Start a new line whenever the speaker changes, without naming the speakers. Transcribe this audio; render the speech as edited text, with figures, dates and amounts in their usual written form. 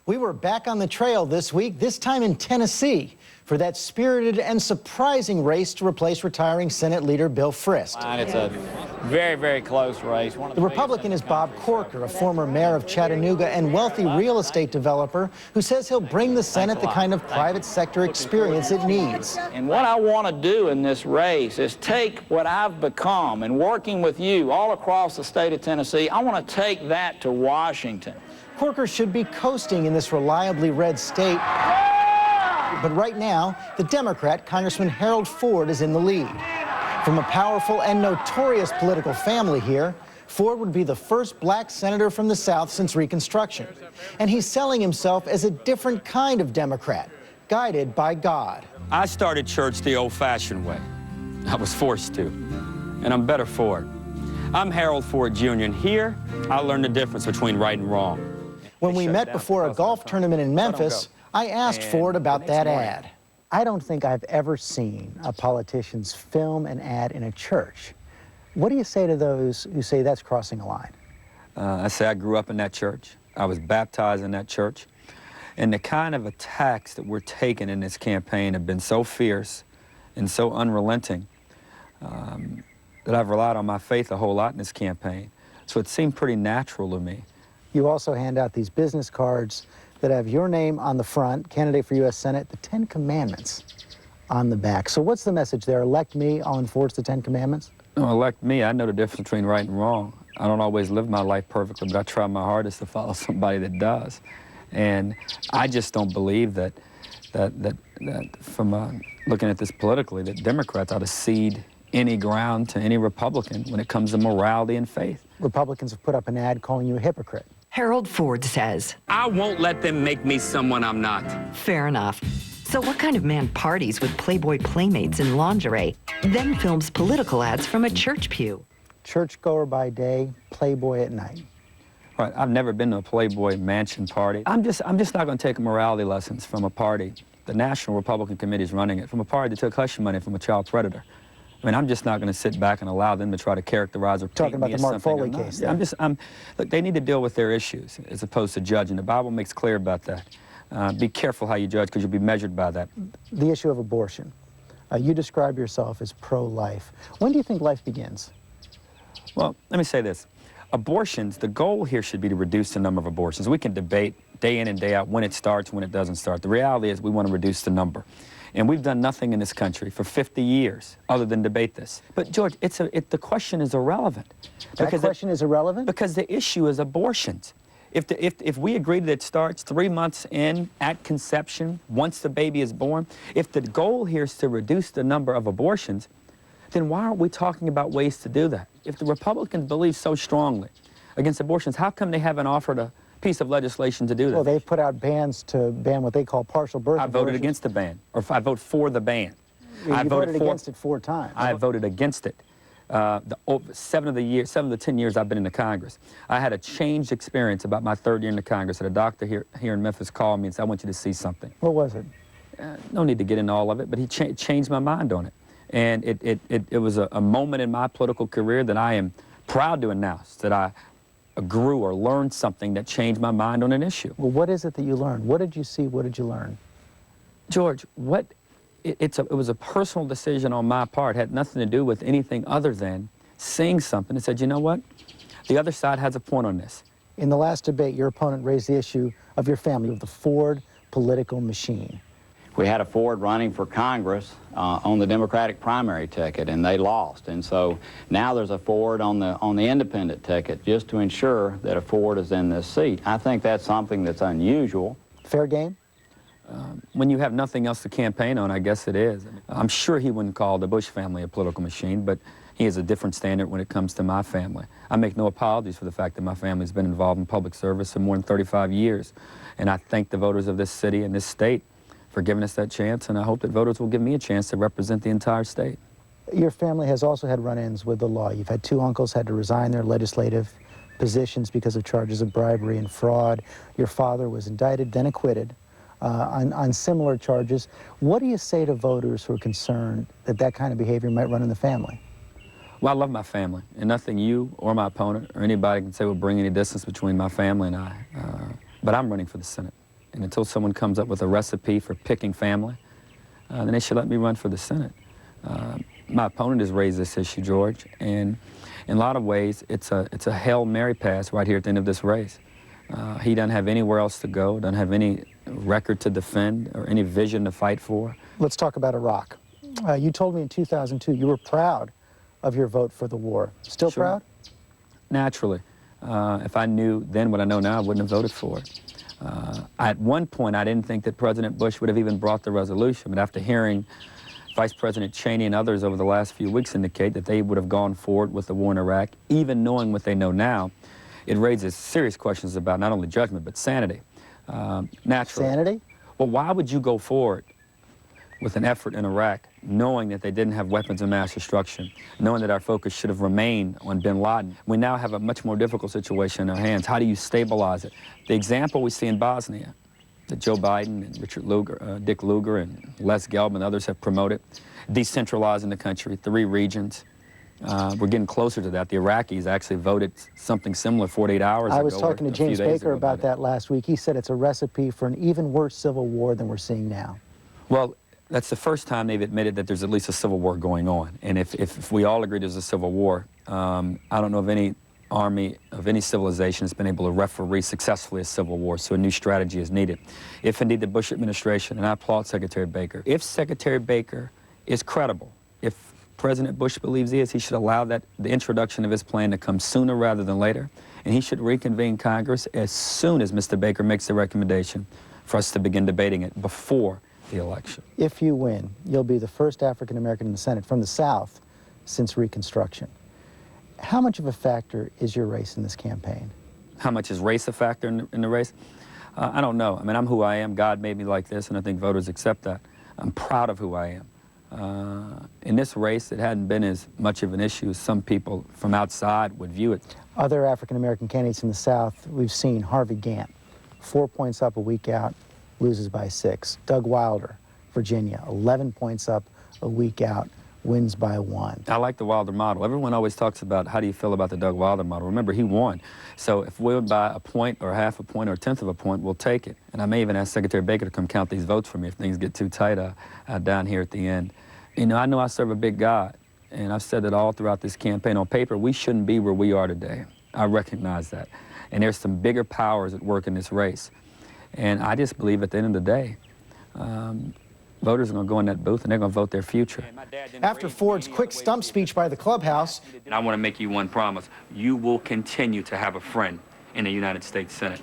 We were back on the trail this week, this time in Tennessee, for that spirited and surprising race to replace retiring Senate Leader Bill Frist.
It's a very, very close race.
The Republican is Bob Corker, a former mayor of Chattanooga and wealthy real estate developer who says he'll bring the Senate the kind of private sector experience it needs.
And what I want to do in this race is take what I've become and working with you all across the state of Tennessee, I want to take that to Washington.
Corker should be coasting in this reliably red state. But right now, the Democrat, Congressman Harold Ford, is in the lead. From a powerful and notorious political family here, Ford would be the first black senator from the South since Reconstruction. And he's selling himself as a different kind of Democrat, guided by God.
I started church the old-fashioned way. I was forced to, and I'm better for it. I'm Harold Ford Jr., and here I learned the difference between right and wrong.
When we met before a golf tournament in Memphis, I asked Ford about that ad. I don't think I've ever seen a politician's film an ad in a church. What do you say to those who say that's crossing a line?
I say I grew up in that church. I was baptized in that church. And the kind of attacks that we're taking in this campaign have been so fierce and so unrelenting that I've relied on my faith a whole lot in this campaign. So it seemed pretty natural to me.
You also hand out these business cards that have your name on the front, candidate for U.S. Senate, the 10 Commandments on the back. So what's the message there? Elect me, I'll enforce the 10 Commandments?
No, elect me. I know the difference between right and wrong. I don't always live my life perfectly, but I try my hardest to follow somebody that does. And I just don't believe that from looking at this politically, that Democrats ought to cede any ground to any Republican when it comes to morality and faith.
Republicans have put up an ad calling you a hypocrite.
Harold Ford says,
I won't let them make me someone I'm not.
Fair enough. So what kind of man parties with Playboy playmates in lingerie, then films political ads from a church pew?
Churchgoer by day, Playboy at night.
Right, I've never been to a Playboy mansion party. I'm just not going to take morality lessons from a party. The National Republican Committee is running it, from a party that took hush money from a child predator. I mean, I'm just not going to sit back and allow them to try to characterize or paint me as something I'm not.
Talking about the Mark Foley case.
Look, they need to deal with their issues as opposed to judging. The Bible makes clear about that. Be careful how you judge because you'll be measured by that.
The issue of abortion. You describe yourself as pro-life. When do you think life begins?
Well, let me say this. Abortions, the goal here should be to reduce the number of abortions. We can debate day in and day out when it starts, when it doesn't start. The reality is we want to reduce the number. And we've done nothing in this country for 50 years other than debate this. But, George, the question is irrelevant.
That question is irrelevant?
Because the issue is abortions. If we agree that it starts 3 months in at conception, once the baby is born, if the goal here is to reduce the number of abortions, then why aren't we talking about ways to do that? If the Republicans believe so strongly against abortions, how come they haven't offered a piece of legislation to do that?
Well, they've put out bans to ban what they call partial birth
I
abortions.
voted against the ban, or I vote for the ban.
You voted against it 4 times.
I voted against it. 7 of the 10 years I've been in the Congress. I had a changed experience about my 3rd year in the Congress. And a doctor here in Memphis called me and said, I want you to see something.
What was it?
No need to get into all of it, but he changed my mind on it. And it was a moment in my political career that I am proud to announce that I grew or learned something that changed my mind on an issue.
Well, what is it that you learned? What did you see? What did you learn?
George, it was a personal decision on my part. It had nothing to do with anything other than seeing something and said, you know what? The other side has a point on this.
In the last debate, your opponent raised the issue of your family, of the Ford political machine.
We had a Ford running for Congress on the Democratic primary ticket, and they lost. And so now there's a Ford on the independent ticket just to ensure that a Ford is in this seat. I think that's something that's unusual.
Fair game?
When you have nothing else to campaign on, I guess it is. I'm sure he wouldn't call the Bush family a political machine, but he has a different standard when it comes to my family. I make no apologies for the fact that my family's been involved in public service for more than 35 years. And I thank the voters of this city and this state for giving us that chance, and I hope that voters will give me a chance to represent the entire state.
Your family has also had run-ins with the law. You've had 2 uncles had to resign their legislative positions because of charges of bribery and fraud. Your father was indicted, then acquitted on similar charges. What do you say to voters who are concerned that that kind of behavior might run in the family?
Well, I love my family, and nothing you or my opponent or anybody can say will bring any distance between my family and I. But I'm running for the Senate. And until someone comes up with a recipe for picking family, then they should let me run for the Senate. My opponent has raised this issue, George, and in a lot of ways, it's a Hail Mary pass right here at the end of this race. He doesn't have anywhere else to go, doesn't have any record to defend or any vision to fight for.
Let's talk about Iraq. You told me in 2002 you were proud of your vote for the war. Still
Sure.
proud?
Naturally. If I knew then what I know now, I wouldn't have voted for it. At one point, I didn't think that President Bush would have even brought the resolution, but after hearing Vice President Cheney and others over the last few weeks indicate that they would have gone forward with the war in Iraq, even knowing what they know now, it raises serious questions about not only judgment, but sanity. Naturally.
Sanity?
Well, why would you go forward with an effort in Iraq, knowing that they didn't have weapons of mass destruction, knowing that our focus should have remained on bin Laden? We now have a much more difficult situation in our hands. How do you stabilize it? The example we see in Bosnia, that Joe Biden and Richard Lugar, Dick Lugar and Les Gelb and others have promoted, decentralizing the country, 3 regions. We're getting closer to that. The Iraqis actually voted something similar 48 hours ago.
I was talking to James Baker about that last week. He said it's a recipe for an even worse civil war than we're seeing now.
Well, that's the first time they've admitted that there's at least a civil war going on. And if we all agree there's a civil war, I don't know of any army of any civilization that's been able to referee successfully a civil war, so a new strategy is needed. If indeed the Bush administration, and I applaud Secretary Baker, if Secretary Baker is credible, if President Bush believes he is, he should allow the introduction of his plan to come sooner rather than later, and he should reconvene Congress as soon as Mr. Baker makes the recommendation for us to begin debating it before the election.
If you win, you'll be the first African American in the Senate from the South since Reconstruction. How much of a factor is your race in this campaign?
How much is race a factor in the race? I don't know. I mean, I'm who I am. God made me like this, and I think voters accept that. I'm proud of who I am. In this race, it hadn't been as much of an issue as some people from outside would view it.
Other African American candidates in the South, we've seen Harvey Gantt, 4 points up a week out, loses by 6. Doug Wilder, Virginia, 11 points up a week out, wins by 1.
I like the Wilder model. Everyone always talks about how do you feel about the Doug Wilder model. Remember, he won. So if we win by a point or half a point or a tenth of a point, we'll take it. And I may even ask Secretary Baker to come count these votes for me if things get too tight down here at the end. You know I serve a big God, and I've said that all throughout this campaign. On paper, we shouldn't be where we are today. I recognize that. And there's some bigger powers at work in this race. And I just believe at the end of the day, voters are going to go in that booth and they're going to vote their future.
After Ford's quick stump speech by the clubhouse,
And I want to make you one promise. You will continue to have a friend in the United States Senate.